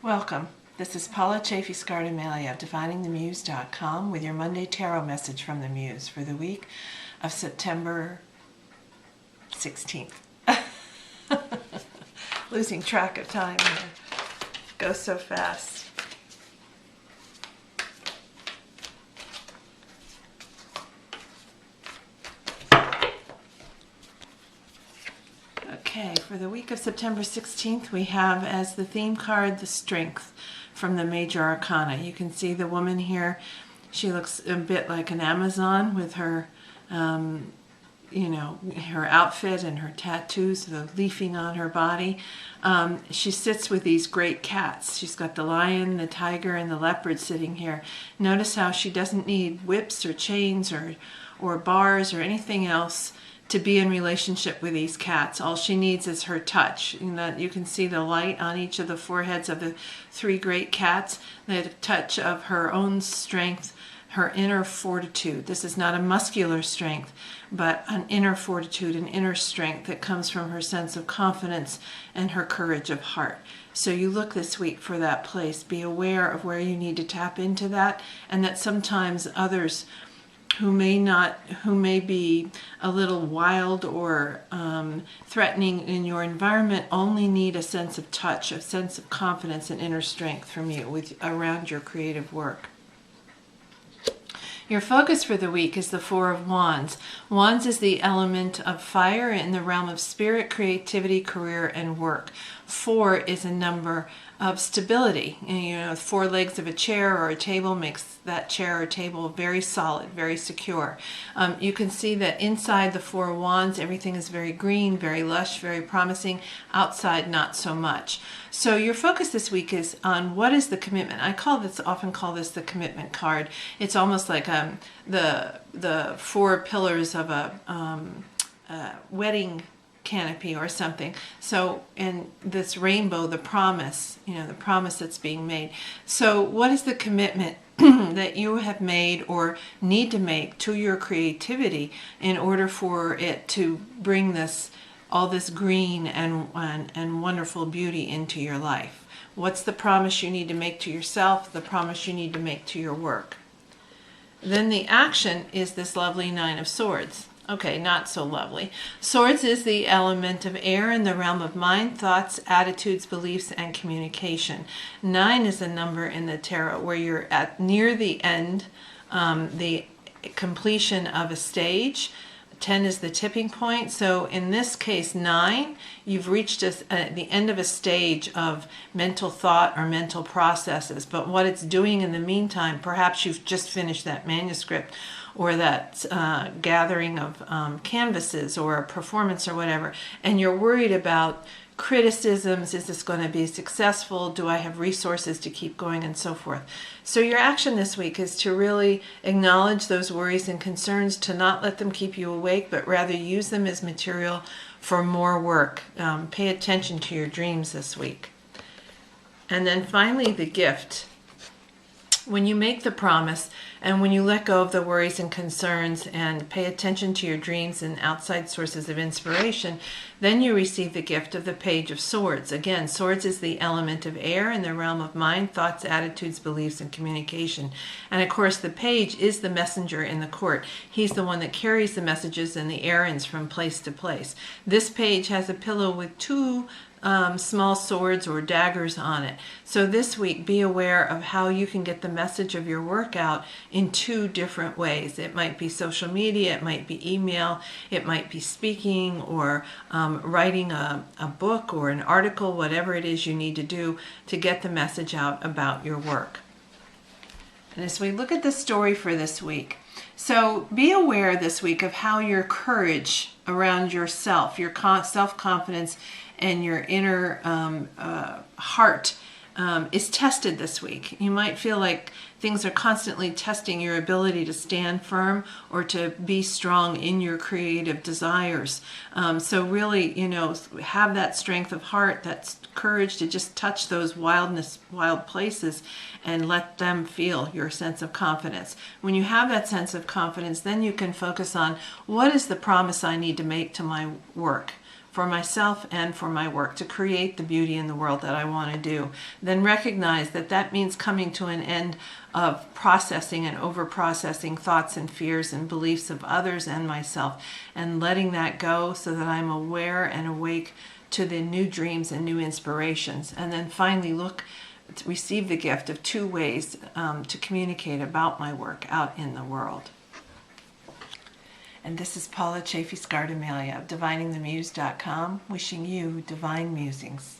Welcome. This is Paula Chafee-Scardomelia of DiviningTheMuse.com with your Monday Tarot message from the Muse for the week of September 16th. Losing track of time here. Goes so fast. Okay, for the week of September 16th, we have as the theme card the Strength from the Major Arcana. You can see the woman here. She looks a bit like an Amazon with her, her outfit and her tattoos, the leafing on her body. She sits with these great cats. She's got the lion, the tiger, and the leopard sitting here. Notice how she doesn't need whips or chains or bars or anything else to be in relationship with these cats. All she needs is her touch. You can see the light on each of the foreheads of the three great cats, the touch of her own strength, her inner fortitude. This is not a muscular strength, but an inner fortitude, an inner strength that comes from her sense of confidence and her courage of heart. So you look this week for that place. Be aware of where you need to tap into that, and that sometimes others who may be a little wild or threatening in your environment only need a sense of touch, a sense of confidence and inner strength from you around your creative work. Your focus for the week is the Four of Wands. Wands is the element of fire in the realm of spirit, creativity, career, and work. 4 is a number of stability. And, 4 legs of a chair or a table makes that chair or table very solid, very secure. You can see that inside the Four of Wands, everything is very green, very lush, very promising. Outside, not so much. So your focus this week is on what is the commitment. I often call this the commitment card. It's almost like the 4 pillars of a wedding canopy or something. So in this rainbow, the promise, the promise that's being made. So what is the commitment that you have made or need to make to your creativity in order for it to bring all this green and wonderful beauty into your life? What's the promise you need to make to yourself, the promise you need to make to your work? Then the action is this lovely 9 of Swords. Okay, not so lovely. Swords is the element of air in the realm of mind, thoughts, attitudes, beliefs, and communication. 9 is a number in the tarot where you're at near the end, the completion of a stage. 10 is the tipping point. So in this case, 9, you've reached the end of a stage of mental thought or mental processes. But what it's doing in the meantime, perhaps you've just finished that manuscript or that gathering of canvases or a performance or whatever, and you're worried about criticisms. Is this going to be successful? Do I have resources to keep going, and so forth? So your action this week is to really acknowledge those worries and concerns, to not let them keep you awake, but rather use them as material for more work. Pay attention to your dreams this week. And then finally, the gift. When you make the promise and when you let go of the worries and concerns and pay attention to your dreams and outside sources of inspiration, then you receive the gift of the Page of Swords. Again, swords is the element of air in the realm of mind, thoughts, attitudes, beliefs, and communication. And of course, the page is the messenger in the court. He's the one that carries the messages and the errands from place to place. This page has a pillow with 2 small swords or daggers on it. So this week, be aware of how you can get the message of your work out in 2 different ways. It might be social media, it might be email, it might be speaking or writing a book or an article, whatever it is you need to do to get the message out about your work. And as we look at the story for this week, so be aware this week of how your courage around yourself, your self-confidence, and your inner heart is tested this week. You might feel like things are constantly testing your ability to stand firm or to be strong in your creative desires. So really, have that strength of heart, that courage to just touch those wild places and let them feel your sense of confidence. When you have that sense of confidence, then you can focus on what is the promise I need to make to my work for myself and for my work, to create the beauty in the world that I want to do. Then recognize that that means coming to an end of processing and over-processing thoughts and fears and beliefs of others and myself, and letting that go so that I'm aware and awake to the new dreams and new inspirations. And then finally receive the gift of 2 ways to communicate about my work out in the world. And this is Paula Chafee Scardamelia of DiviningTheMuse.com, wishing you divine musings.